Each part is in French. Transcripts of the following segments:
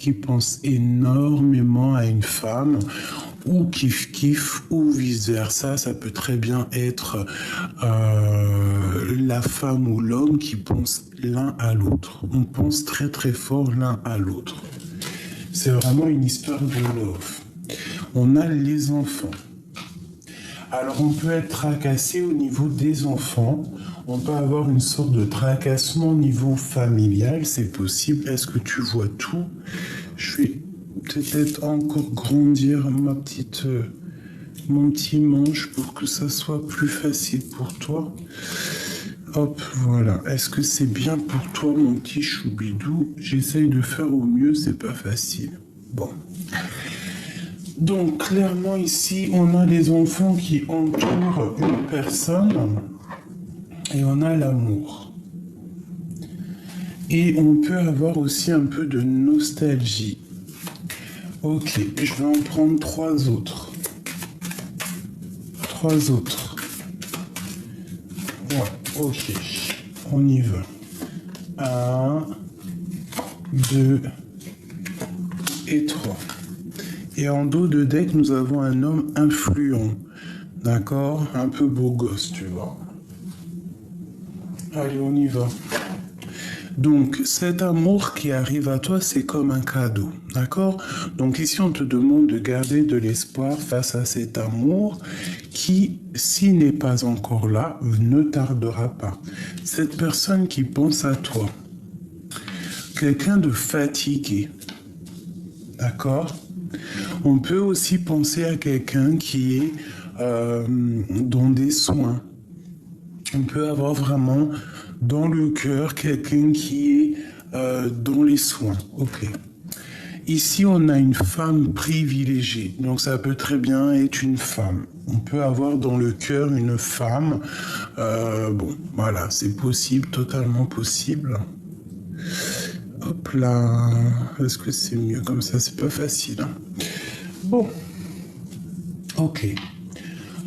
qui pense énormément à une femme, ou kiff-kiff, ou vice-versa. Ça peut très bien être la femme ou l'homme qui pense l'un à l'autre. On pense très très fort l'un à l'autre. C'est vraiment une histoire de love. On a les enfants. Alors on peut être tracassé au niveau des enfants. On peut avoir une sorte de tracassement au niveau familial. C'est possible. Est-ce que tu vois tout? Je vais peut-être encore grandir mon petit manche pour que ça soit plus facile pour toi. Hop, voilà. Est-ce que c'est bien pour toi, mon petit choubidou? J'essaye de faire au mieux, c'est pas facile. Bon. Donc, clairement, ici, on a les enfants qui entourent une personne et on a l'amour. Et on peut avoir aussi un peu de nostalgie. Ok, je vais en prendre 3 autres. 3 autres. Ouais, ok. On y va. 1, 2 et 3. Et en dos de deck, nous avons un homme influent. D'accord? Un peu beau gosse, tu vois. Allez, on y va. Donc, cet amour qui arrive à toi, c'est comme un cadeau. D'accord? Donc ici, on te demande de garder de l'espoir face à cet amour qui, s'il n'est pas encore là, ne tardera pas. Cette personne qui pense à toi. Quelqu'un de fatigué. D'accord? On peut aussi penser à quelqu'un qui est dans des soins. On peut avoir vraiment dans le cœur quelqu'un qui est dans les soins. Ok. Ici, on a une femme privilégiée. Donc, ça peut très bien être une femme. On peut avoir dans le cœur une femme. Bon, voilà, c'est possible, totalement possible. Hop là. Est-ce que c'est mieux comme ça? C'est pas facile. Hein. Bon. Ok.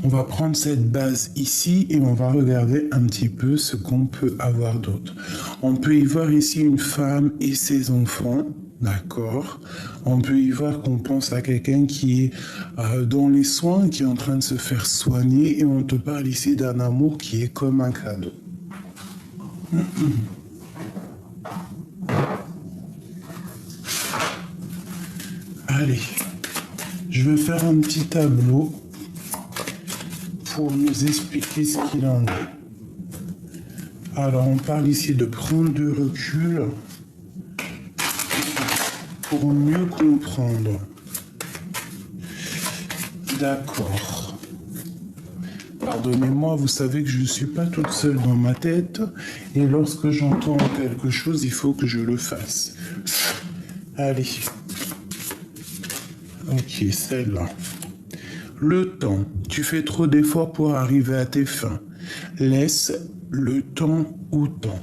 On va prendre cette base ici et on va regarder un petit peu ce qu'on peut avoir d'autre. On peut y voir ici une femme et ses enfants. D'accord. On peut y voir qu'on pense à quelqu'un qui est dans les soins, qui est en train de se faire soigner, et on te parle ici d'un amour qui est comme un cadeau. Allez, je vais faire un petit tableau pour nous expliquer ce qu'il en est. Alors, on parle ici de prendre du recul pour mieux comprendre. D'accord. Pardonnez-moi, vous savez que je ne suis pas toute seule dans ma tête et lorsque j'entends quelque chose, il faut que je le fasse. Allez. Ok, celle-là. Le temps. Tu fais trop d'efforts pour arriver à tes fins. Laisse le temps au temps.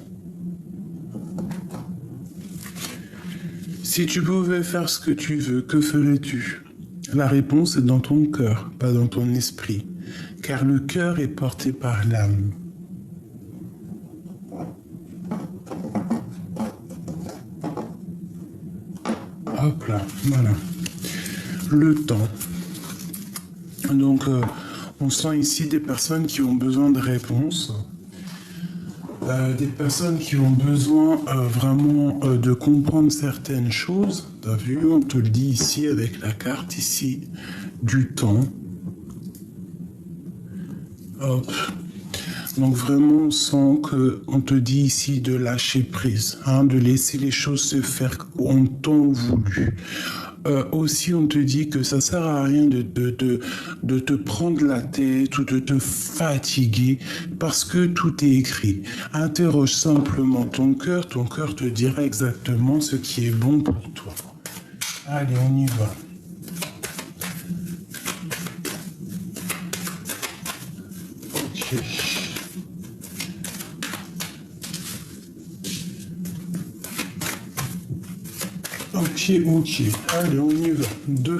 Si tu pouvais faire ce que tu veux, que ferais-tu? La réponse est dans ton cœur, pas dans ton esprit. Car le cœur est porté par l'âme. Hop là, voilà. Le temps. Donc, on sent ici des personnes qui ont besoin de réponses. Des personnes qui ont besoin vraiment de comprendre certaines choses. T'as vu, on te le dit ici avec la carte ici du temps. Hop. Donc vraiment, on sent qu'on te dit ici de lâcher prise, hein, de laisser les choses se faire en temps voulu. Aussi, on te dit que ça sert à rien de te prendre la tête ou de te fatiguer parce que tout est écrit. Interroge simplement ton cœur te dira exactement ce qui est bon pour toi. Allez, on y va. Ok. Ok. Allez, on y va. 2.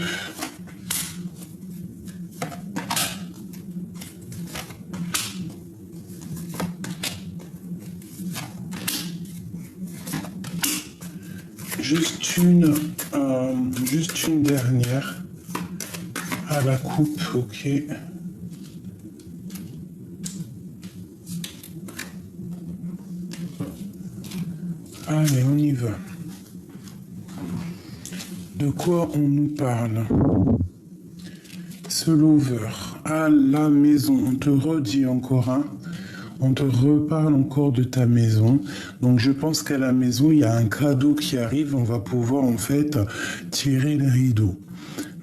Juste une juste une dernière à la coupe, ok. Allez, on y va. De quoi on nous parle? Ce lover à la maison, on te redit encore, hein, on te reparle encore de ta maison. Donc je pense qu'à la maison, il y a un cadeau qui arrive, on va pouvoir en fait tirer le rideau.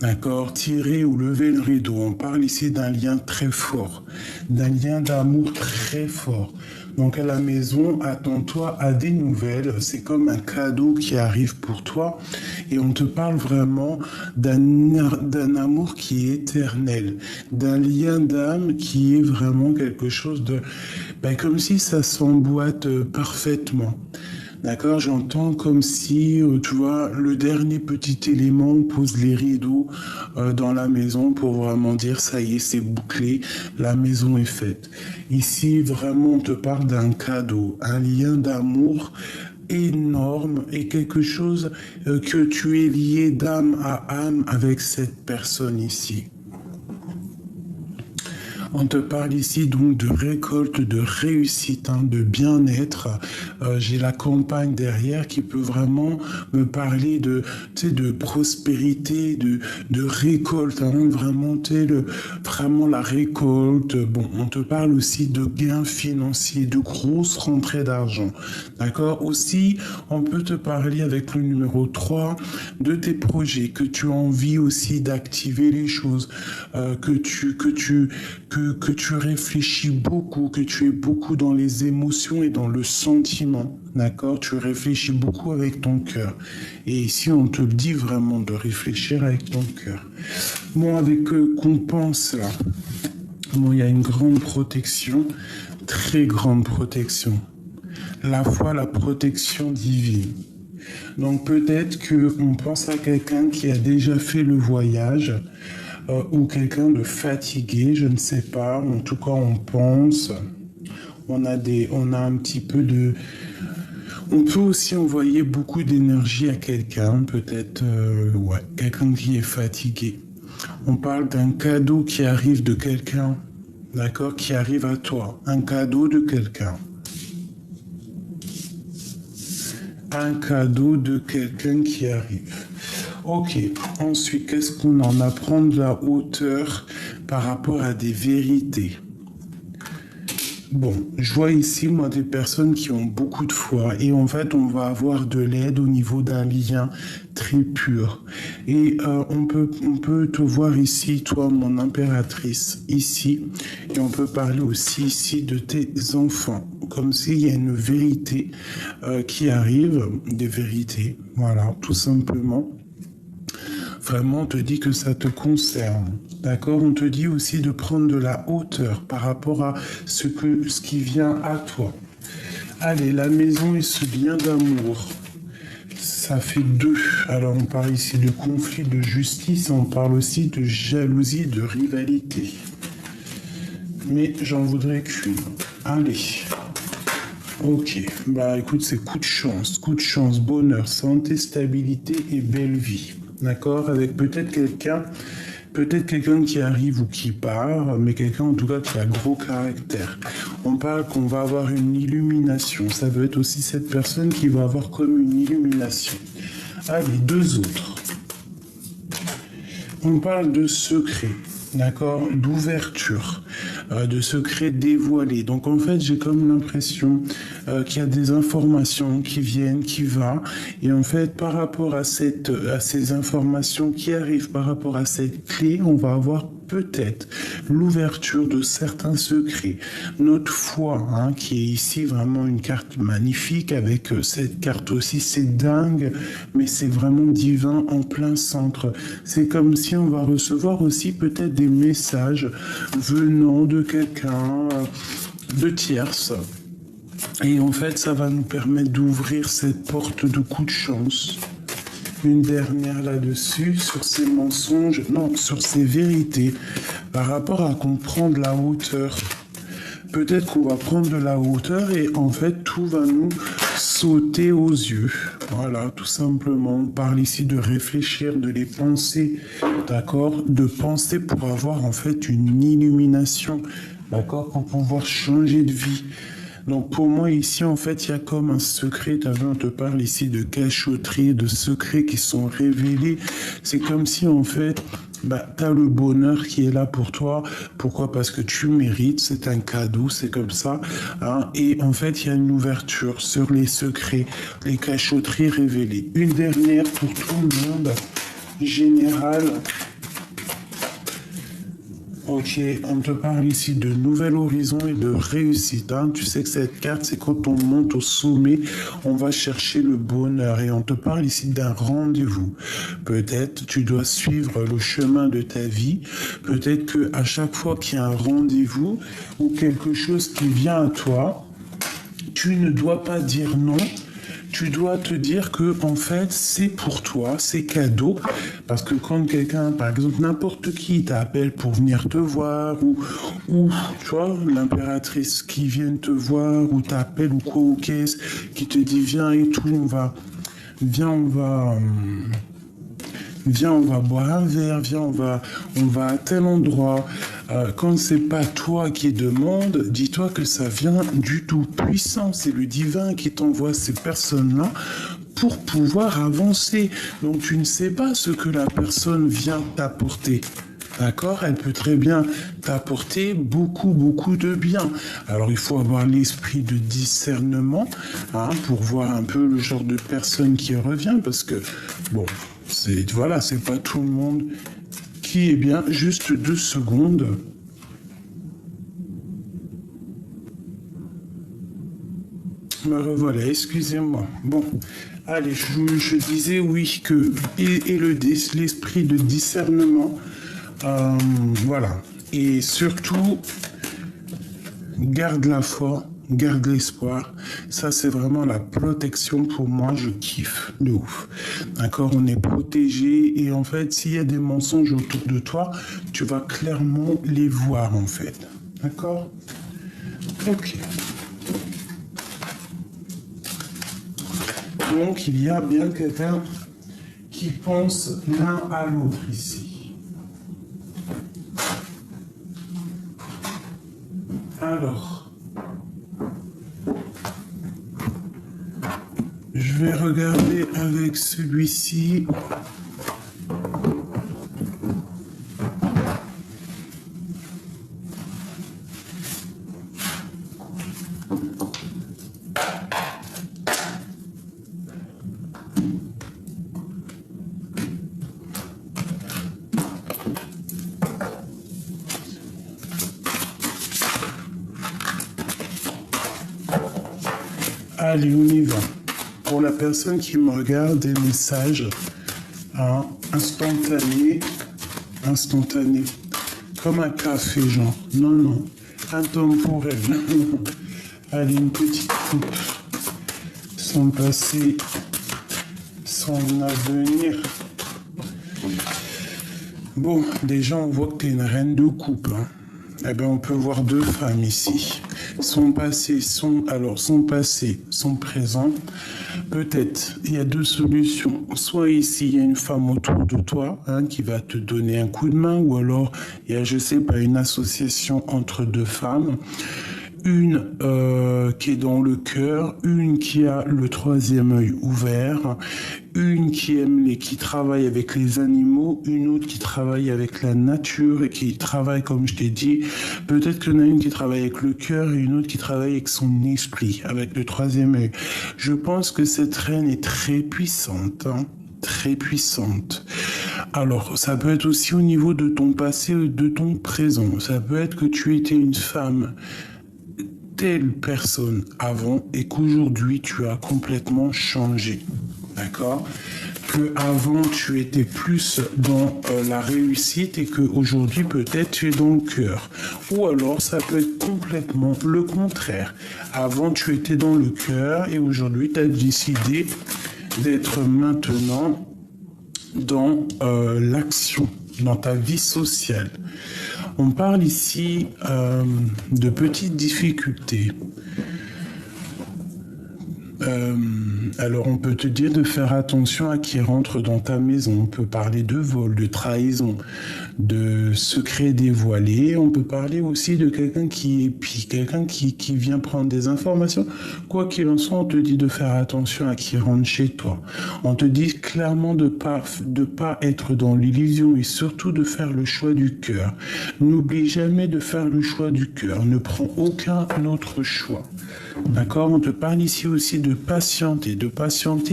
D'accord, tirer ou lever le rideau. On parle ici d'un lien très fort, d'un lien d'amour très fort. Donc à la maison, attends-toi à des nouvelles. C'est comme un cadeau qui arrive pour toi. Et on te parle vraiment d'un amour qui est éternel, d'un lien d'âme qui est vraiment quelque chose de... comme si ça s'emboîte parfaitement. D'accord, j'entends comme si, tu vois, le dernier petit élément, on pose les rideaux dans la maison pour vraiment dire, ça y est, c'est bouclé, la maison est faite. Ici, vraiment, on te parle d'un cadeau, un lien d'amour énorme et quelque chose que tu es lié d'âme à âme avec cette personne ici. On te parle ici donc de récolte, de réussite, hein, de bien-être. J'ai la campagne derrière qui peut vraiment me parler de prospérité, de récolte, hein, vraiment, vraiment la récolte. Bon, on te parle aussi de gains financiers, de grosses rentrées d'argent. D'accord? Aussi, on peut te parler avec le numéro 3 de tes projets, que tu as envie aussi d'activer les choses, que tu réfléchis beaucoup, que tu es beaucoup dans les émotions et dans le sentiment, d'accord? Tu réfléchis beaucoup avec ton cœur. Et ici, on te dit vraiment de réfléchir avec ton cœur. Bon, avec qu'on pense là, bon, il y a une grande protection, très grande protection. La foi, la protection divine. Donc peut-être qu'on pense à quelqu'un qui a déjà fait le voyage, ou quelqu'un de fatigué, je ne sais pas. En tout cas, on pense. On a un petit peu de... On peut aussi envoyer beaucoup d'énergie à quelqu'un, peut-être, quelqu'un qui est fatigué. On parle d'un cadeau qui arrive de quelqu'un, d'accord, qui arrive à toi. Un cadeau de quelqu'un. Un cadeau de quelqu'un qui arrive. Ok, ensuite, qu'est-ce qu'on en apprend de la hauteur par rapport à des vérités? Bon, je vois ici, moi, des personnes qui ont beaucoup de foi et en fait, on va avoir de l'aide au niveau d'un lien très pur. Et on peut te voir ici, toi, mon impératrice, ici, et on peut parler aussi ici de tes enfants, comme s'il y a une vérité qui arrive, des vérités, voilà, tout simplement. Vraiment, on te dit que ça te concerne. D'accord? On te dit aussi de prendre de la hauteur par rapport à ce qui vient à toi. Allez, la maison et ce lien d'amour. Ça fait 2. Alors, on parle ici de conflit, de justice. On parle aussi de jalousie, de rivalité. Mais j'en voudrais qu'une. Allez. Ok. Bah, écoute, c'est coup de chance, bonheur, santé, stabilité et belle vie. D'accord? Avec peut-être quelqu'un qui arrive ou qui part, mais quelqu'un en tout cas qui a gros caractère. On parle qu'on va avoir une illumination. Ça veut être aussi cette personne qui va avoir comme une illumination. Allez, 2 autres. On parle de secret, d'accord, d'ouverture, de secret dévoilé. Donc en fait, j'ai comme l'impression qu'il y a des informations qui viennent, qui vont. Et en fait, par rapport à ces informations qui arrivent, par rapport à cette clé, on va avoir peut-être l'ouverture de certains secrets. Notre foi, hein, qui est ici vraiment une carte magnifique, avec cette carte aussi, c'est dingue, mais c'est vraiment divin en plein centre. C'est comme si on va recevoir aussi peut-être des messages venant de quelqu'un, de tierce. Et en fait, ça va nous permettre d'ouvrir cette porte de coup de chance. Une dernière là-dessus, sur ces mensonges, non, sur ces vérités, par rapport à comprendre la hauteur. Peut-être qu'on va prendre de la hauteur et en fait, tout va nous sauter aux yeux. Voilà, tout simplement. On parle ici de réfléchir, de les penser, d'accord? De penser pour avoir en fait une illumination, d'accord? Pour pouvoir changer de vie. Donc pour moi ici en fait il y a comme un secret, on te parle ici de cachotterie, de secrets qui sont révélés. C'est comme si en fait tu as le bonheur qui est là pour toi. Pourquoi? Parce que tu mérites, c'est un cadeau, c'est comme ça. Hein. Et en fait il y a une ouverture sur les secrets, les cachotteries révélées. Une dernière pour tout le monde, générale. Ok, on te parle ici de nouvel horizon et de réussite. Hein. Tu sais que cette carte, c'est quand on monte au sommet, on va chercher le bonheur. Et on te parle ici d'un rendez-vous. Peut-être tu dois suivre le chemin de ta vie. Peut-être qu'à chaque fois qu'il y a un rendez-vous ou quelque chose qui vient à toi, tu ne dois pas dire non. Tu dois te dire que en fait c'est pour toi, c'est cadeau, parce que quand quelqu'un, par exemple n'importe qui t'appelle pour venir te voir, ou tu vois l'impératrice qui vient te voir, ou t'appelle ou quoi ou qu'est-ce, qui te dit viens et tout, viens, on va boire un verre, viens, on va à tel endroit. Quand c'est pas toi qui demande, dis-toi que ça vient du Tout-Puissant. C'est le divin qui t'envoie ces personnes-là pour pouvoir avancer. Donc tu ne sais pas ce que la personne vient t'apporter. D'accord? Elle peut très bien t'apporter beaucoup, beaucoup de bien. Alors, il faut avoir l'esprit de discernement pour voir un peu le genre de personne qui revient parce que, bon, c'est pas tout le monde qui est bien. Juste 2 secondes. Me revoilà, excusez-moi. Bon, allez, je disais oui que l'esprit de discernement, voilà. Et surtout, garde la foi, garde l'espoir. Ça, c'est vraiment la protection pour moi. Je kiffe de ouf. D'accord? On est protégé. Et en fait, s'il y a des mensonges autour de toi, tu vas clairement les voir, en fait. D'accord? Ok. Donc, il y a bien quelqu'un qui pense l'un à l'autre ici. Alors, je vais regarder avec celui-ci. Allez, on y va. Pour la personne qui me regarde, des messages instantanés, comme un café, genre. Non, intemporel. Allez, une petite coupe, sans passé, sans avenir. Bon, déjà, on voit que tu es une reine de coupe. Eh bien, on peut voir 2 femmes ici. Son passé, son présent. Peut-être, il y a 2 solutions. Soit ici, il y a une femme autour de toi qui va te donner un coup de main, ou alors il y a, je sais pas, une association entre 2 femmes. Une qui est dans le cœur, une qui a le 3e œil ouvert, une qui travaille avec les animaux, une autre qui travaille avec la nature et qui travaille, comme je t'ai dit, peut-être qu'il y en a une qui travaille avec le cœur et une autre qui travaille avec son esprit, avec le 3e œil. Je pense que cette reine est très puissante, très puissante. Alors, ça peut être aussi au niveau de ton passé ou de ton présent. Ça peut être que tu étais une femme telle personne avant et qu'aujourd'hui tu as complètement changé. D'accord? Que avant tu étais plus dans la réussite et qu'aujourd'hui peut-être tu es dans le cœur. Ou alors ça peut être complètement le contraire. Avant tu étais dans le cœur et aujourd'hui tu as décidé d'être maintenant dans l'action, dans ta vie sociale. On parle ici de petites difficultés. Alors on peut te dire de faire attention à qui rentre dans ta maison. On peut parler de vol, de trahison, de secret dévoilé. On peut parler aussi de quelqu'un qui vient prendre des informations. Quoi qu'il en soit, on te dit de faire attention à qui rentre chez toi. On te dit clairement de pas être dans l'illusion et surtout de faire le choix du cœur. N'oublie jamais de faire le choix du cœur. Ne prends aucun autre choix. D'accord? On te parle ici aussi de patienter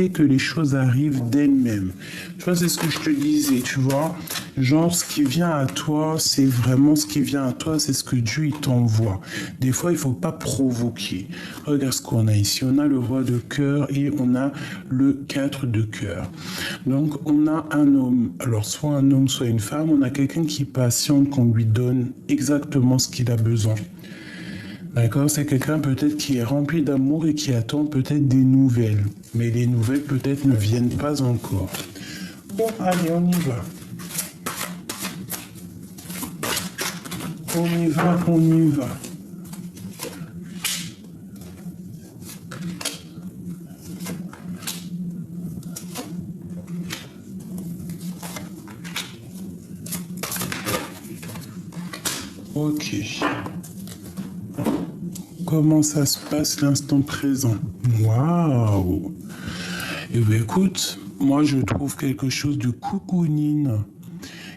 que les choses arrivent d'elles-mêmes. Tu vois, c'est ce que je te disais, tu vois. Genre, ce qui vient à toi, c'est vraiment ce qui vient à toi, c'est ce que Dieu il t'envoie. Des fois, il faut pas provoquer. Regarde ce qu'on a ici. On a le roi de cœur et on a le 4 de cœur. Donc, on a un homme. Alors, soit un homme, soit une femme. On a quelqu'un qui patiente, qu'on lui donne exactement ce qu'il a besoin. D'accord, c'est quelqu'un peut-être qui est rempli d'amour et qui attend peut-être des nouvelles. Mais les nouvelles peut-être ne viennent pas encore. Bon, allez, on y va. On y va. Ok. Comment ça se passe l'instant présent? Waouh! Eh bien, écoute, moi je trouve quelque chose de cocooning,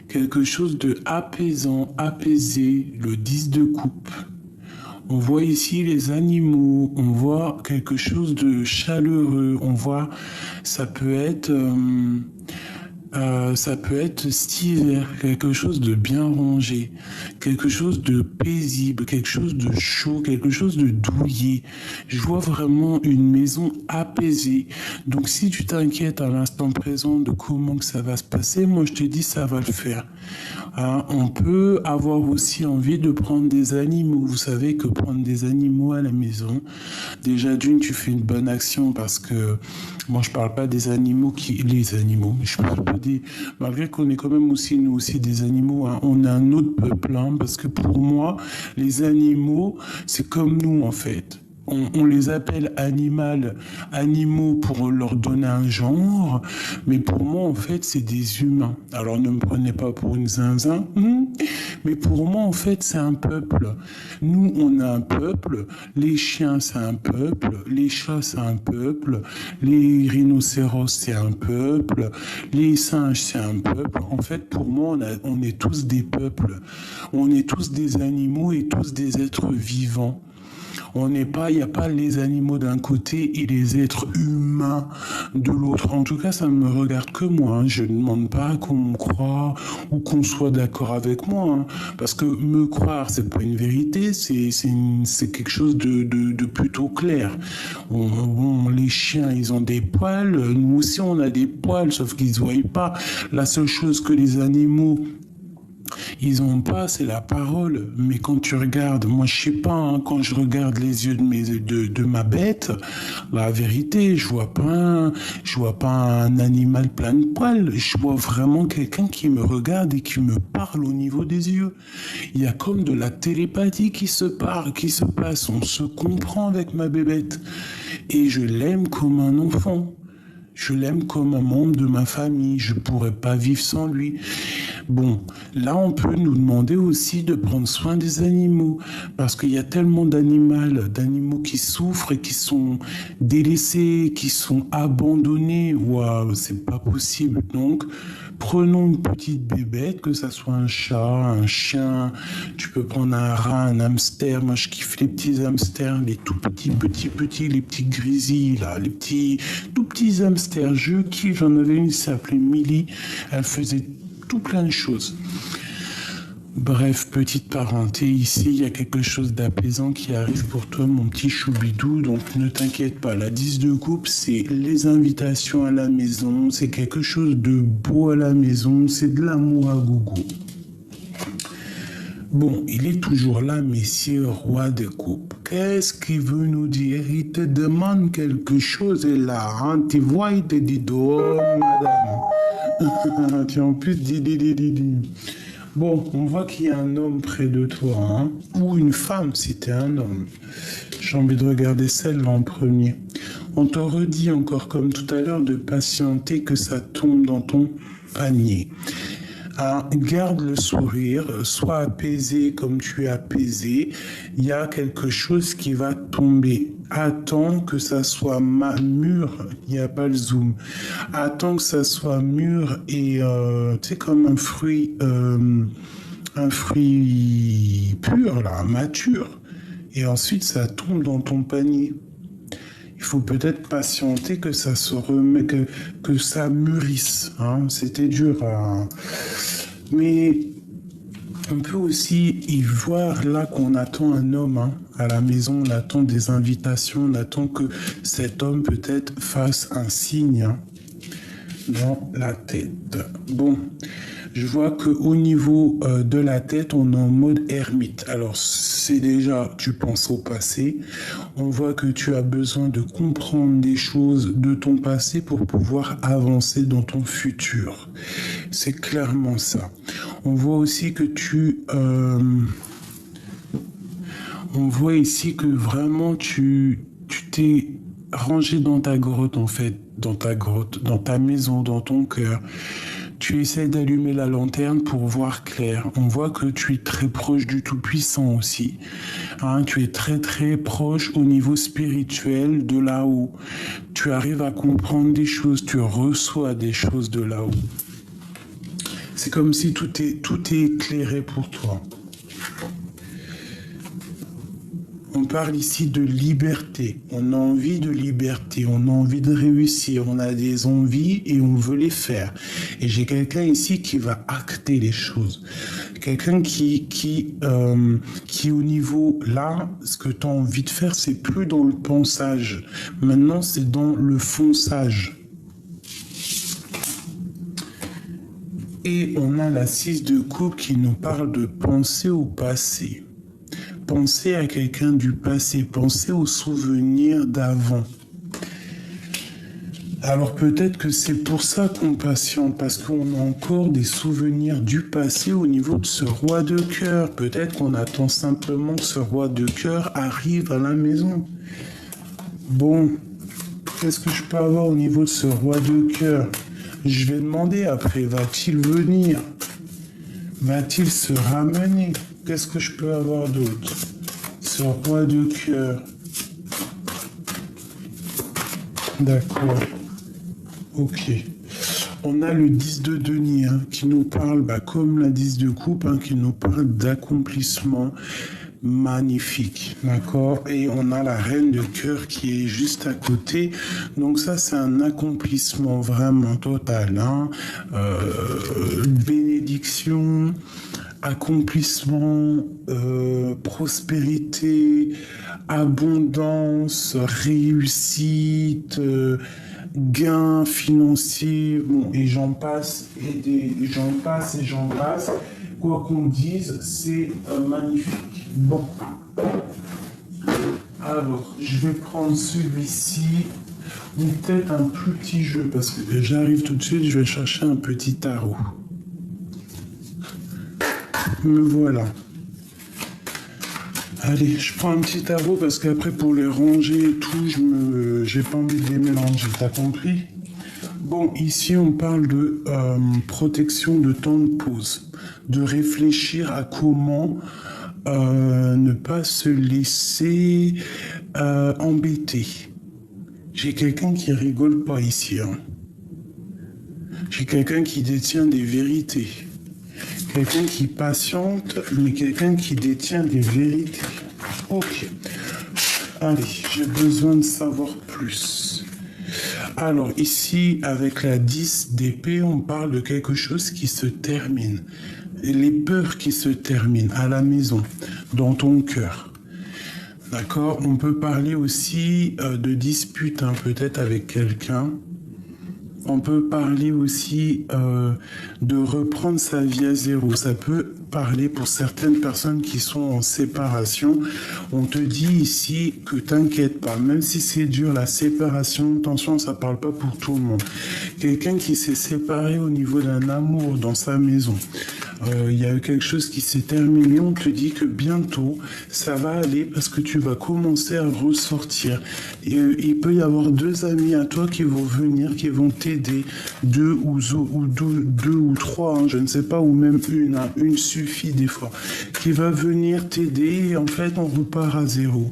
quelque chose de apaisant, apaisé, le 10 de coupe. On voit ici les animaux, on voit quelque chose de chaleureux, on voit, ça peut être cet hiver, quelque chose de bien rangé, quelque chose de paisible, quelque chose de chaud, quelque chose de douillet. Je vois vraiment une maison apaisée. Donc si tu t'inquiètes à l'instant présent de comment que ça va se passer, moi je te dis ça va le faire. On peut avoir aussi envie de prendre des animaux. Vous savez que prendre des animaux à la maison, déjà d'une, tu fais une bonne action parce que moi je parle pas des animaux je parle pas des, malgré qu'on est quand même aussi nous aussi des animaux, hein, on est un autre peuple, hein, parce que pour moi les animaux c'est comme nous en fait. On les appelle animaux pour leur donner un genre, mais pour moi, en fait, c'est des humains. Alors, ne me prenez pas pour une zinzin, mais pour moi, en fait, c'est un peuple. Nous, on a un peuple, les chiens, c'est un peuple, les chats, c'est un peuple, les rhinocéros, c'est un peuple, les singes, c'est un peuple. En fait, pour moi, on est tous des peuples. On est tous des animaux et tous des êtres vivants. Il n'y a pas les animaux d'un côté et les êtres humains de l'autre. En tout cas, ça ne me regarde que moi, hein. Je ne demande pas qu'on me croie ou qu'on soit d'accord avec moi, hein. Parce que me croire, c'est pas une vérité, c'est quelque chose de plutôt clair. Les chiens, ils ont des poils, nous aussi on a des poils, sauf qu'ils ne voient pas. La seule chose que les animaux ils ont pas, c'est la parole. Mais quand tu regardes, moi je sais pas, hein, quand je regarde les yeux de ma bête, la vérité, je vois pas un animal plein de poils. Je vois vraiment quelqu'un qui me regarde et qui me parle au niveau des yeux. Il y a comme de la télépathie qui se passe. On se comprend avec ma bébête. Et je l'aime comme un enfant. Je l'aime comme un membre de ma famille, je ne pourrais pas vivre sans lui. Bon, là on peut nous demander aussi de prendre soin des animaux, parce qu'il y a tellement d'animaux qui souffrent et qui sont délaissés, qui sont abandonnés. Waouh, c'est pas possible. Donc, prenons une petite bébête, que ça soit un chat, un chien, tu peux prendre un rat, un hamster. Moi je kiffe les petits hamsters, les tout petits, les petits grizzlies, là, les petits, tout petits hamsters. Je kiffe, j'en avais une qui s'appelait Millie, elle faisait tout plein de choses. Bref, petite parenté, ici il y a quelque chose d'apaisant qui arrive pour toi mon petit choubidou, donc ne t'inquiète pas, la 10 de coupe c'est les invitations à la maison, c'est quelque chose de beau à la maison, c'est de l'amour à gogo. Bon, il est toujours là, messieurs, roi de coupe. Qu'est-ce qu'il veut nous dire? Il te demande quelque chose et là, hein, tu vois, il te dit dehors, madame. Tu en plus dis. Bon, on voit qu'il y a un homme près de toi, hein, ou une femme si t'es un homme. J'ai envie de regarder celle-là en premier. On te redit encore, comme tout à l'heure, de patienter que ça tombe dans ton panier. Ah, garde le sourire, sois apaisé comme tu es apaisé. Il y a quelque chose qui va tomber. Attends que ça soit mûr, il n'y a pas le zoom. Attends que ça soit mûr et tu sais comme un fruit pur là, mature. Et ensuite ça tombe dans ton panier. Il faut peut-être patienter que ça se remet, que ça mûrisse. Hein. C'était dur. Mais on peut aussi y voir là qu'on attend un homme hein. À la maison. On attend des invitations. On attend que cet homme peut-être fasse un signe hein, dans la tête. Bon. Je vois qu'au niveau de la tête, on est en mode ermite. Alors, c'est déjà, tu penses au passé. On voit que tu as besoin de comprendre des choses de ton passé pour pouvoir avancer dans ton futur. C'est clairement ça. On voit aussi que on voit ici que vraiment tu t'es rangé dans ta grotte en fait, dans ta maison, dans ton cœur. Tu essaies d'allumer la lanterne pour voir clair. On voit que tu es très proche du Tout-Puissant aussi. Hein, tu es très très proche au niveau spirituel de là-haut. Tu arrives à comprendre des choses, tu reçois des choses de là-haut. C'est comme si tout est éclairé pour toi. On parle ici de liberté. On a envie de liberté, on a envie de réussir, on a des envies et on veut les faire. Et j'ai quelqu'un ici qui va acter les choses. Quelqu'un qui au niveau là, ce que tu as envie de faire, c'est plus dans le pensage. Maintenant, c'est dans le fonçage. Et on a la 6 de coupe qui nous parle de penser au passé. Pensez à quelqu'un du passé, pensez aux souvenirs d'avant. Alors peut-être que c'est pour ça qu'on patiente, parce qu'on a encore des souvenirs du passé au niveau de ce roi de cœur. Peut-être qu'on attend simplement que ce roi de cœur arrive à la maison. Bon, qu'est-ce que je peux avoir au niveau de ce roi de cœur? Je vais demander après, va-t-il venir? Va-t-il se ramener? Qu'est-ce que je peux avoir d'autre? Ce roi de cœur. D'accord. Ok. On a le 10 de denier hein, qui nous parle, comme la 10 de coupe, hein, qui nous parle d'accomplissement magnifique. D'accord. Et on a la reine de cœur qui est juste à côté. Donc ça, c'est un accomplissement vraiment total. Hein. Bénédiction. Accomplissement, prospérité, abondance, réussite, gains financiers, bon, et j'en passe, j'en passe. Quoi qu'on dise, c'est magnifique. Bon. Alors, je vais prendre celui-ci, ou peut-être un plus petit jeu, parce que j'arrive tout de suite, je vais chercher un petit tarot. Me voilà. Allez, je prends un petit tarot parce qu'après pour les ranger et tout, j'ai pas envie de les mélanger, t'as compris? Bon, ici on parle de protection de temps de pause, de réfléchir à comment ne pas se laisser embêter. J'ai quelqu'un qui rigole pas ici. Hein. J'ai quelqu'un qui détient des vérités. Quelqu'un qui patiente, mais quelqu'un qui détient des vérités. Ok. Allez, j'ai besoin de savoir plus. Alors ici, avec la 10 d'épée, on parle de quelque chose qui se termine. Les peurs qui se terminent à la maison, dans ton cœur. D'accord? On peut parler aussi de dispute, hein, peut-être avec quelqu'un. On peut parler aussi de reprendre sa vie à zéro. Ça peut parler pour certaines personnes qui sont en séparation. On te dit ici que t'inquiète pas, même si c'est dur la séparation, attention, ça parle pas pour tout le monde. Quelqu'un qui s'est séparé au niveau d'un amour dans sa maison. il y a eu quelque chose qui s'est terminé, on te dit que bientôt ça va aller parce que tu vas commencer à ressortir. Et, il peut y avoir deux amis à toi qui vont venir, qui vont t'aider, deux ou trois, hein, je ne sais pas, ou même une, hein, une suffit des fois, qui va venir t'aider et en fait on repart à zéro.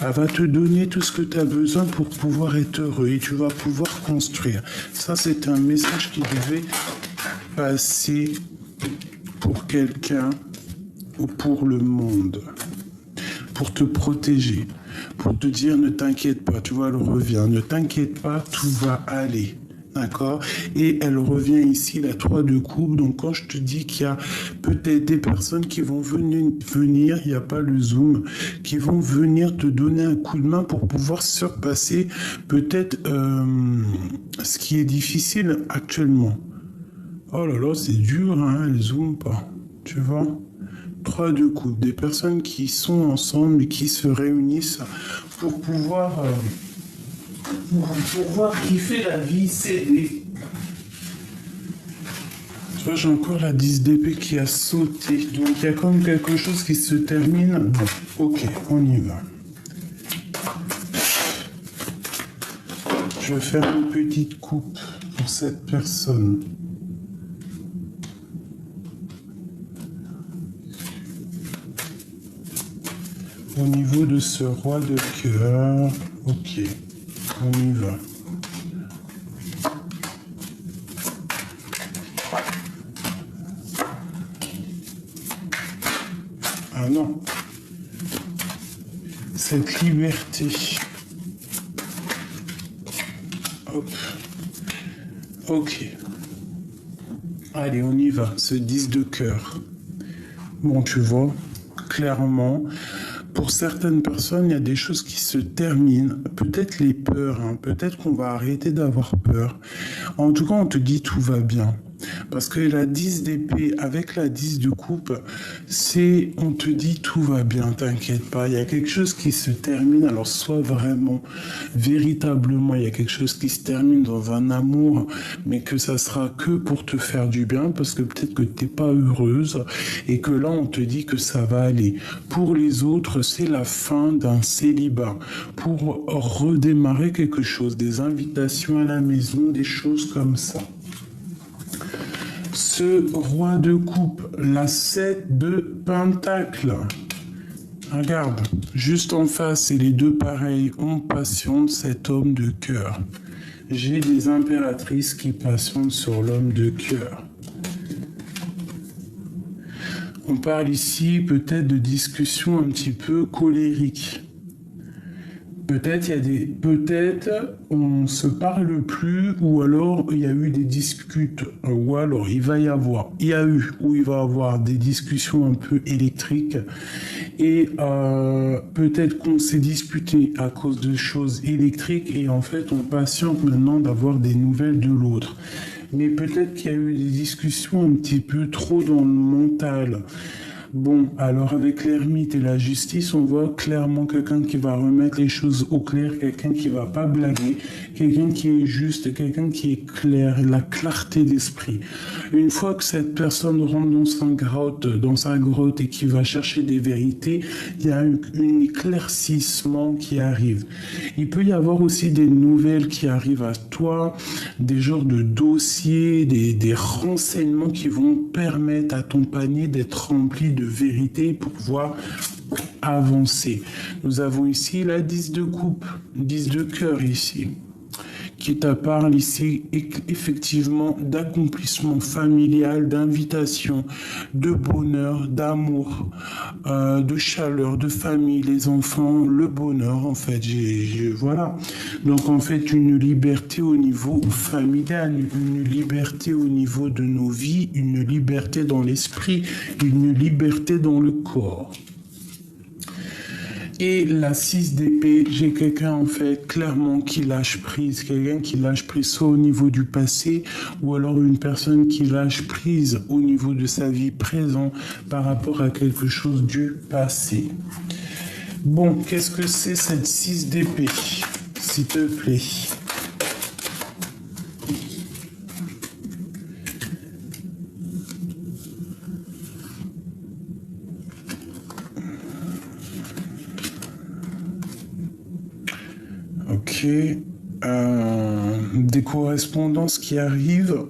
Elle va te donner tout ce que tu as besoin pour pouvoir être heureux et tu vas pouvoir construire. Ça c'est un message qui devait passer pour quelqu'un ou pour le monde, pour te protéger, pour te dire ne t'inquiète pas, tu vois, elle revient, ne t'inquiète pas, tout va aller. D'accord? Et elle revient ici, la 3 de coupe. Donc, quand je te dis qu'il y a peut-être des personnes qui vont venir, il n'y a pas le zoom, qui vont venir te donner un coup de main pour pouvoir surpasser peut-être ce qui est difficile actuellement. Oh là là, c'est dur, hein, elle zoome pas. Tu vois? 3 de coupe. Des personnes qui sont ensemble et qui se réunissent pour pouvoir... pour voir kiffer la vie, s'aider. Tu vois, j'ai encore la 10 d'épée qui a sauté. Donc, il y a comme quelque chose qui se termine. Bon, ok, on y va. Je vais faire une petite coupe pour cette personne. Au niveau de ce roi de cœur, ok. On y va. Ah non. Cette liberté. Hop. Ok. Allez, on y va. Ce 10 de cœur. Bon, tu vois, clairement... Pour certaines personnes, il y a des choses qui se terminent. Peut-être les peurs, hein. Peut-être qu'on va arrêter d'avoir peur. En tout cas, on te dit tout va bien. Parce que la 10 d'épée avec la 10 de coupe, c'est on te dit tout va bien, t'inquiète pas. Il y a quelque chose qui se termine. Alors soit vraiment, véritablement, il y a quelque chose qui se termine dans un amour, mais que ça sera que pour te faire du bien, parce que peut-être que t'es pas heureuse et que là on te dit que ça va aller. Pour les autres, c'est la fin d'un célibat. Pour redémarrer quelque chose, des invitations à la maison, des choses comme ça. Ce roi de coupe, la 7 de pentacle. Regarde, juste en face, c'est les deux pareils. On patiente cet homme de cœur. J'ai des impératrices qui patientent sur l'homme de cœur. On parle ici peut-être de discussions un petit peu colériques. Peut-être on se parle plus, ou alors il y a eu des disputes, ou alors il va y avoir des discussions un peu électriques, et peut-être qu'on s'est disputé à cause de choses électriques, et en fait on patiente maintenant d'avoir des nouvelles de l'autre. Mais peut-être qu'il y a eu des discussions un petit peu trop dans le mental. Bon, alors avec l'ermite et la justice, on voit clairement quelqu'un qui va remettre les choses au clair, quelqu'un qui va pas blaguer, quelqu'un qui est juste, quelqu'un qui est clair, la clarté d'esprit. Une fois que cette personne rentre dans sa grotte et qui va chercher des vérités, il y a un éclaircissement qui arrive. Il peut y avoir aussi des nouvelles qui arrivent à toi, des genres de dossiers, des renseignements qui vont permettre à ton panier d'être rempli de vérité pour pouvoir avancer. Nous avons ici la 10 de coupe, 10 de cœur ici, qui te parle ici effectivement d'accomplissement familial, d'invitation, de bonheur, d'amour, de chaleur, de famille, les enfants, le bonheur en fait. Voilà. Donc en fait une liberté au niveau familial, une liberté au niveau de nos vies, une liberté dans l'esprit, une liberté dans le corps. Et la 6 d'épée, j'ai quelqu'un en fait clairement qui lâche prise, quelqu'un qui lâche prise soit au niveau du passé ou alors une personne qui lâche prise au niveau de sa vie présente par rapport à quelque chose du passé. Bon, qu'est-ce que c'est cette 6 d'épée, s'il te plaît? Ok. Des correspondances qui arrivent,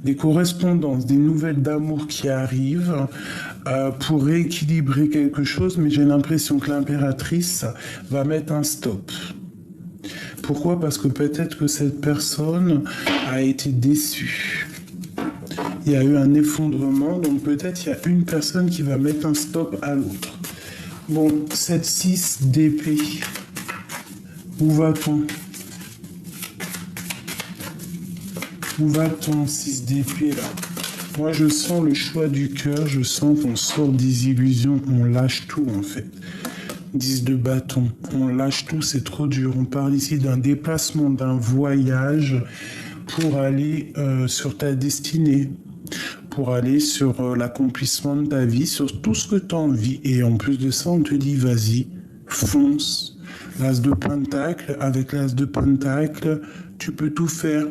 des correspondances, des nouvelles d'amour qui arrivent pour rééquilibrer quelque chose, mais j'ai l'impression que l'impératrice va mettre un stop. Pourquoi? Parce que peut-être que cette personne a été déçue. Il y a eu un effondrement, donc peut-être il y a une personne qui va mettre un stop à l'autre. Bon, cette 6 d'épée, où va-t-on? Où va-t-on, 6 d'épée, là? Moi, je sens le choix du cœur, je sens qu'on sort des illusions, on lâche tout, en fait. 10 de bâton, on lâche tout, c'est trop dur. On parle ici d'un déplacement, d'un voyage pour aller sur ta destinée, pour aller sur l'accomplissement de ta vie, sur tout ce que tu as envie. Et en plus de ça, on te dit, vas-y, fonce. L'as de pentacle, avec l'as de pentacle, tu peux tout faire.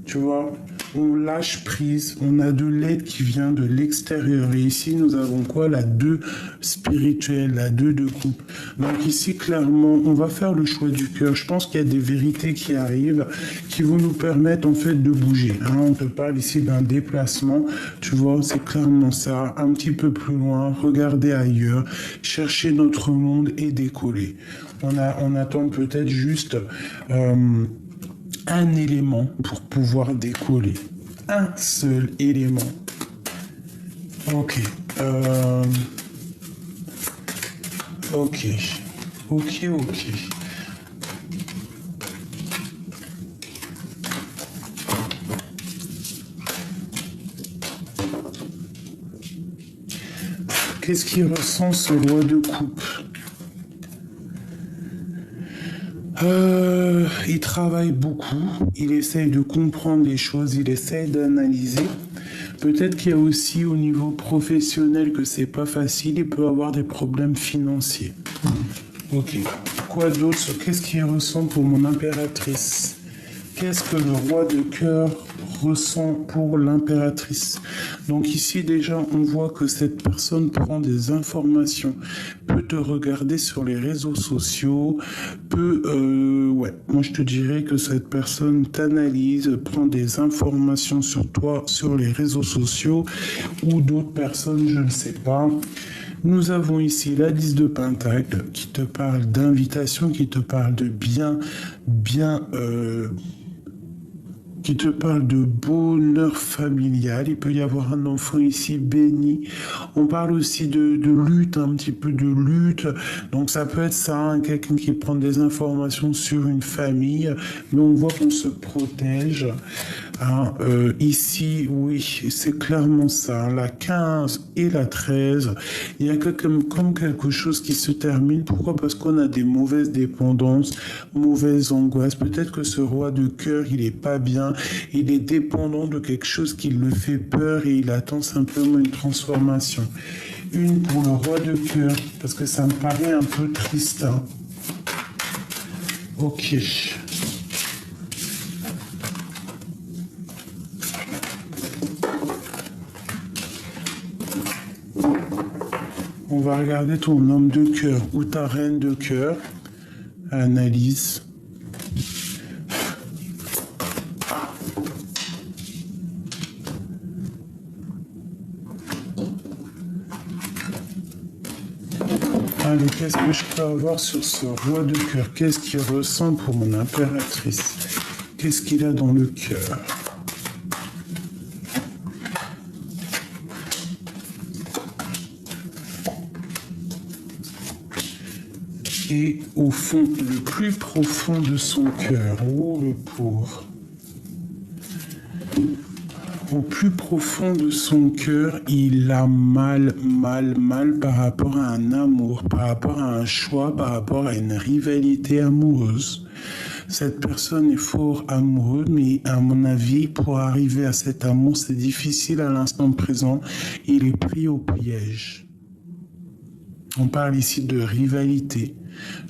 Tu vois, on lâche prise, on a de l'aide qui vient de l'extérieur. Et ici, nous avons quoi? La 2 spirituelle, la 2 de coupe. Donc ici, clairement, on va faire le choix du cœur. Je pense qu'il y a des vérités qui arrivent, qui vont nous permettre, en fait, de bouger. Hein, on te parle ici d'un déplacement. Tu vois, c'est clairement ça. Un petit peu plus loin, regarder ailleurs, chercher notre monde et décoller. On attend peut-être juste... un élément pour pouvoir décoller. Un seul élément. Ok. Ok. Ok, ok. Qu'est-ce qu'il ressent, ce roi de coupe? Il travaille beaucoup, il essaye de comprendre les choses, il essaye d'analyser. Peut-être qu'il y a aussi au niveau professionnel que c'est pas facile, il peut avoir des problèmes financiers. Ok. Quoi d'autre? Qu'est-ce qu'il ressent pour mon impératrice? Qu'est-ce que le roi de cœur ressent pour l'impératrice? Donc ici déjà on voit que cette personne prend des informations, peut te regarder sur les réseaux sociaux, ouais, moi je te dirais que cette personne t'analyse, prend des informations sur toi sur les réseaux sociaux ou d'autres personnes, je ne sais pas. Nous avons ici la 10 de pentacle qui te parle d'invitation, qui te parle de qui te parle de bonheur familial. Il peut y avoir un enfant ici béni. On parle aussi de lutte, un petit peu de lutte. Donc ça peut être ça, hein, quelqu'un qui prend des informations sur une famille, mais on voit qu'on se protège. Hein, ici, oui, c'est clairement ça. Hein, la 15 et la 13, il y a comme quelque chose qui se termine. Pourquoi? Parce qu'on a des mauvaises dépendances, mauvaises angoisses. Peut-être que ce roi de cœur, il est pas bien. Il est dépendant de quelque chose qui le fait peur et il attend simplement une transformation. Une pour le roi de cœur, parce que ça me paraît un peu triste. Hein. Ok. On va regarder ton homme de cœur ou ta reine de cœur. Analyse. Allez, qu'est-ce que je peux avoir sur ce roi de cœur? Qu'est-ce qu'il ressent pour mon impératrice? Qu'est-ce qu'il a dans le cœur? Et au fond, le plus profond de son cœur, oh le pauvre. Au plus profond de son cœur, il a mal par rapport à un amour, par rapport à un choix, par rapport à une rivalité amoureuse. Cette personne est fort amoureuse, mais à mon avis, pour arriver à cet amour, c'est difficile à l'instant présent. Il est pris au piège. On parle ici de rivalité,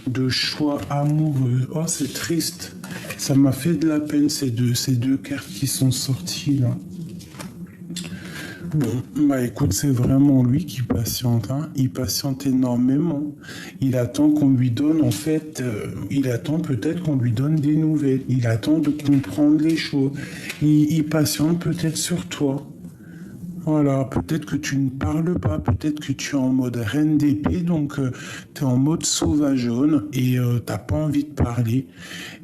de choix amoureux. Oh, c'est triste. Ça m'a fait de la peine, ces deux cartes qui sont sorties là. Bon, bah écoute, c'est vraiment lui qui patiente, hein. Il patiente énormément. Il attend qu'on lui donne, en fait, il attend peut-être qu'on lui donne des nouvelles. Il attend de comprendre les choses. Il patiente peut-être sur toi. Voilà, peut-être que tu ne parles pas, peut-être que tu es en mode reine d'épée, donc tu es en mode sauvageonne et t'as pas envie de parler.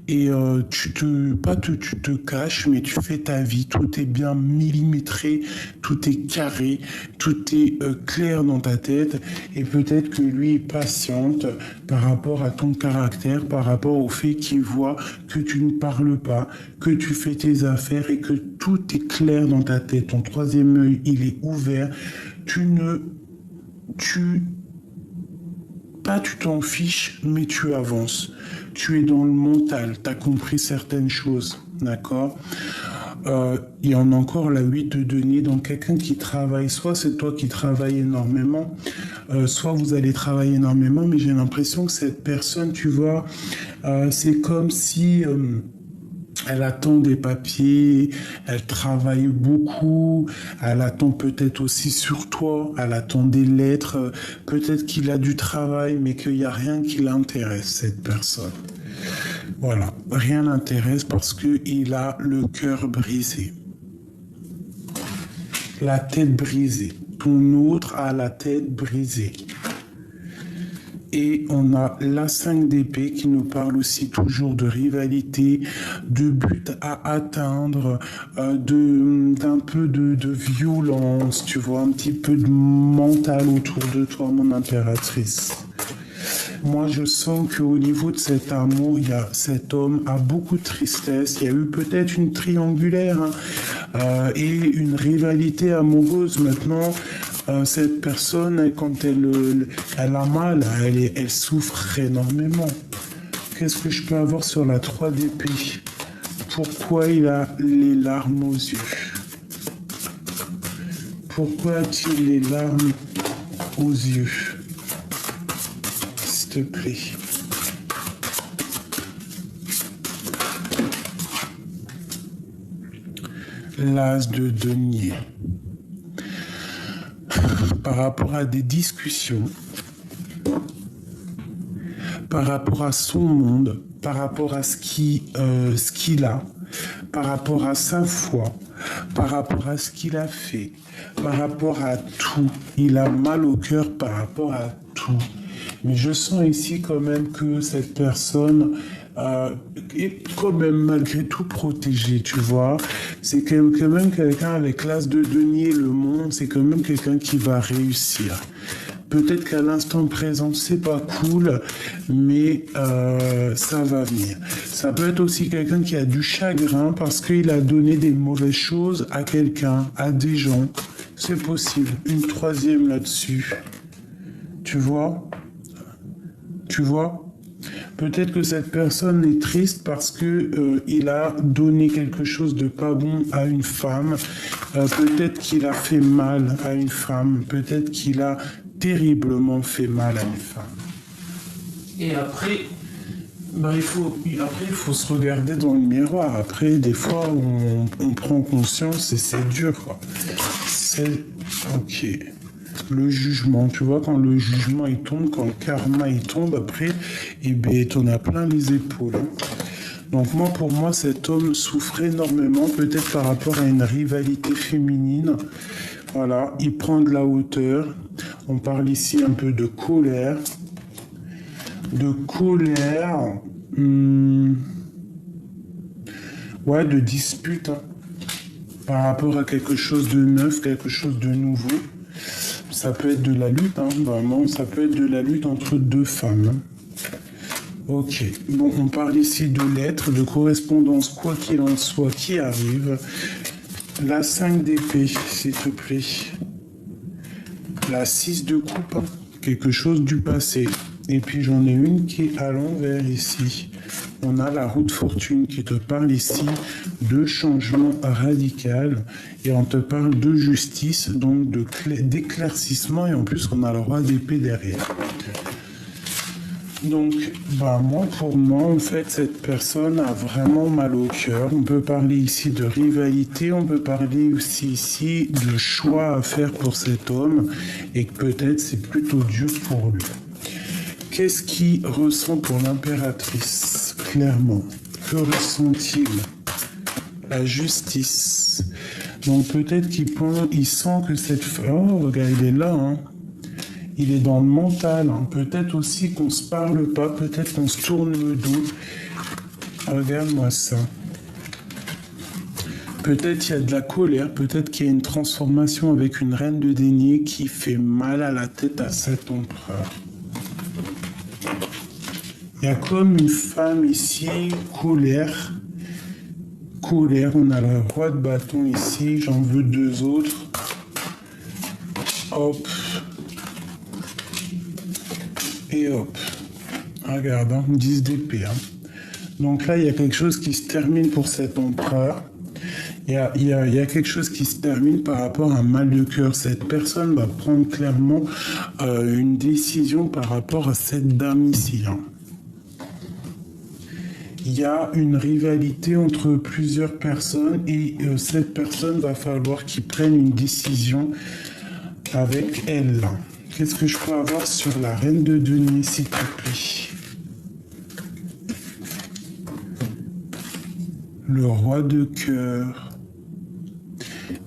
Et tu te caches, mais tu fais ta vie. Tout est bien millimétré, tout est carré, tout est clair dans ta tête. Et peut-être que lui patiente par rapport à ton caractère, par rapport au fait qu'il voit que tu ne parles pas, que tu fais tes affaires et que tout est clair dans ta tête. Ton troisième œil, il est ouvert. Tu ne, tu pas tu t'en fiches, mais tu avances. Tu es dans le mental, tu as compris certaines choses, d'accord. Il y en a encore la 8 de denier, donc quelqu'un qui travaille, soit c'est toi qui travailles énormément, soit vous allez travailler énormément, mais j'ai l'impression que cette personne, tu vois, c'est comme si... elle attend des papiers, elle travaille beaucoup, elle attend peut-être aussi sur toi, elle attend des lettres, peut-être qu'il a du travail, mais qu'il n'y a rien qui l'intéresse, cette personne. Voilà, rien l'intéresse parce qu'il a le cœur brisé, la tête brisée. Ton autre a la tête brisée. Et on a la 5 d'épée qui nous parle aussi toujours de rivalité, de but à atteindre, d'un peu de violence, tu vois, un petit peu de mental autour de toi, mon impératrice. Moi, je sens qu'au niveau de cet amour, cet homme a beaucoup de tristesse. Il y a eu peut-être une triangulaire et une rivalité amoureuse. Maintenant, cette personne, quand elle a mal, elle souffre énormément. Qu'est-ce que je peux avoir sur la 3 d'épée? Pourquoi il a les larmes aux yeux? Pourquoi a-t-il les larmes aux yeux? S'il te plaît. L'as de denier. Par rapport à des discussions, par rapport à son monde, par rapport à ce qu'il a, par rapport à sa foi, par rapport à ce qu'il a fait, par rapport à tout. Il a mal au cœur par rapport à tout. Mais je sens ici quand même que cette personne est quand même malgré tout protégée, tu vois. C'est quand même quelqu'un avec l'as de denier, le monde, c'est quand même quelqu'un qui va réussir. Peut-être qu'à l'instant présent, c'est pas cool, mais ça va venir. Ça peut être aussi quelqu'un qui a du chagrin parce qu'il a donné des mauvaises choses à quelqu'un, à des gens. C'est possible. Une 3e là-dessus. Tu vois? Peut-être que cette personne est triste parce que il a donné quelque chose de pas bon à une femme. Peut-être qu'il a fait mal à une femme. Peut-être qu'il a terriblement fait mal à une femme. Et après, il faut se regarder dans le miroir. Après, des fois, on prend conscience et c'est dur, quoi. C'est ok. Le jugement, tu vois, quand le jugement il tombe, quand le karma il tombe, après, t'en as plein les épaules. Hein. Donc pour moi, cet homme souffre énormément, peut-être par rapport à une rivalité féminine. Voilà, il prend de la hauteur. On parle ici un peu de colère. De dispute, hein, par rapport à quelque chose de neuf, quelque chose de nouveau. Ça peut être de la lutte, hein, vraiment, ça peut être de la lutte entre deux femmes. Hein. Ok, bon, on parle ici de lettres, de correspondance, quoi qu'il en soit, qui arrive. La 5 d'épée, s'il te plaît. La 6 de coupe, hein, quelque chose du passé. Et puis j'en ai une qui est à l'envers ici. On a la roue de fortune qui te parle ici de changement radical et on te parle de justice, donc d'éclaircissement et en plus on a le roi d'épée derrière. Donc, moi, pour moi, en fait, cette personne a vraiment mal au cœur. On peut parler ici de rivalité, on peut parler aussi ici de choix à faire pour cet homme et que peut-être c'est plutôt dur pour lui. Qu'est-ce qu'il ressent pour l'impératrice? Clairement, que ressent-il? La justice. Donc peut-être il sent que cette femme... Oh, regarde, il est là, hein. Il est dans le mental. Hein. Peut-être aussi qu'on se parle pas, peut-être qu'on se tourne le dos. Regarde-moi ça. Peut-être il y a de la colère, peut-être qu'il y a une transformation avec une reine de denier qui fait mal à la tête à cet empereur. Il y a comme une femme ici, colère. Colère, on a le roi de bâton ici, j'en veux deux autres. Hop. Et hop. Regarde, hein, 10 d'épée. Hein. Donc là, il y a quelque chose qui se termine pour cet empereur. Il y a quelque chose qui se termine par rapport à un mal de cœur. Cette personne va prendre clairement une décision par rapport à cette dame ici. Hein. Il y a une rivalité entre plusieurs personnes et cette personne va falloir qu'il prenne une décision avec elle. Qu'est-ce que je peux avoir sur la reine de denier, s'il te plaît? Le roi de cœur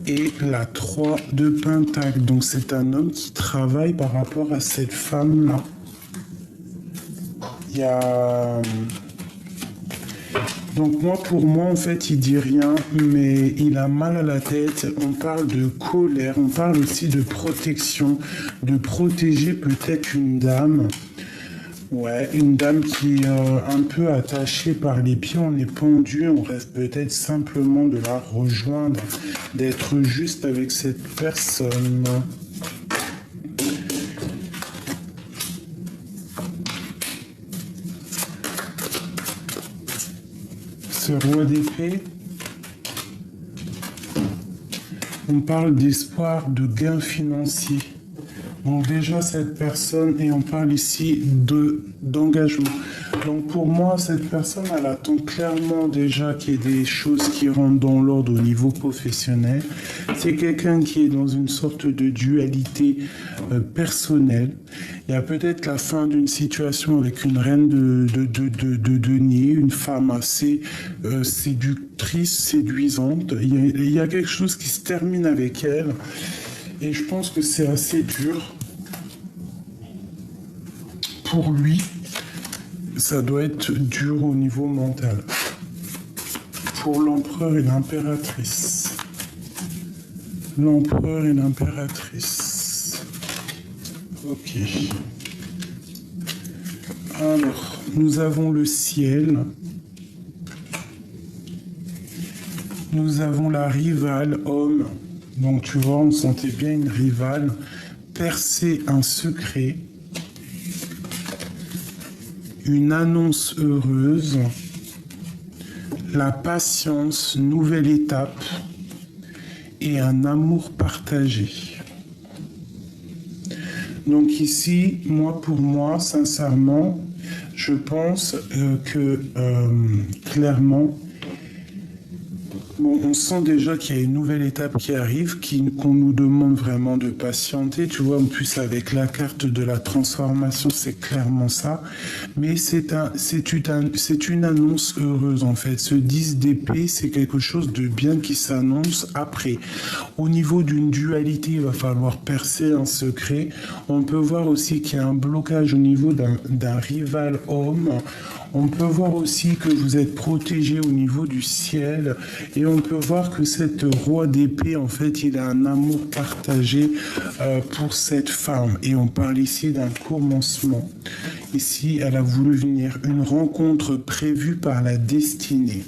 et la 3 de pentacle. Donc c'est un homme qui travaille par rapport à cette femme-là. Il y a... Donc pour moi, en fait, il dit rien, mais il a mal à la tête. On parle de colère, on parle aussi de protection, de protéger peut-être une dame. Ouais, une dame qui est un peu attachée par les pieds, on est pendu, on reste peut-être simplement de la rejoindre, d'être juste avec cette personne. Ce roi d'épée, on parle d'espoir de gains financiers. Donc déjà cette personne, et on parle ici d'engagement. Donc pour moi, cette personne, elle attend clairement déjà qu'il y ait des choses qui rentrent dans l'ordre au niveau professionnel. C'est quelqu'un qui est dans une sorte de dualité personnelle. Il y a peut-être la fin d'une situation avec une reine de denier, une femme assez séductrice, séduisante. Il y a quelque chose qui se termine avec elle. Et je pense que c'est assez dur pour lui. Ça doit être dur au niveau mental. Pour l'empereur et l'impératrice. L'empereur et l'impératrice. Ok. Alors, nous avons le ciel. Nous avons la rivale homme. Donc tu vois, on sentait bien une rivale percer un secret, une annonce heureuse, la patience, nouvelle étape et un amour partagé. Donc ici, pour moi, sincèrement, je pense que clairement, on sent déjà qu'il y a une nouvelle étape qui arrive, qu'on nous demande vraiment de patienter. Tu vois, en plus, avec la carte de la transformation, c'est clairement ça. Mais c'est une annonce heureuse, en fait. Ce 10 d'épée, c'est quelque chose de bien qui s'annonce après. Au niveau d'une dualité, il va falloir percer un secret. On peut voir aussi qu'il y a un blocage au niveau d'un rival homme. On peut voir aussi que vous êtes protégé au niveau du ciel et on peut voir que cette roi d'épée, en fait, il a un amour partagé pour cette femme. Et on parle ici d'un commencement. Ici, elle a voulu venir, une rencontre prévue par la destinée.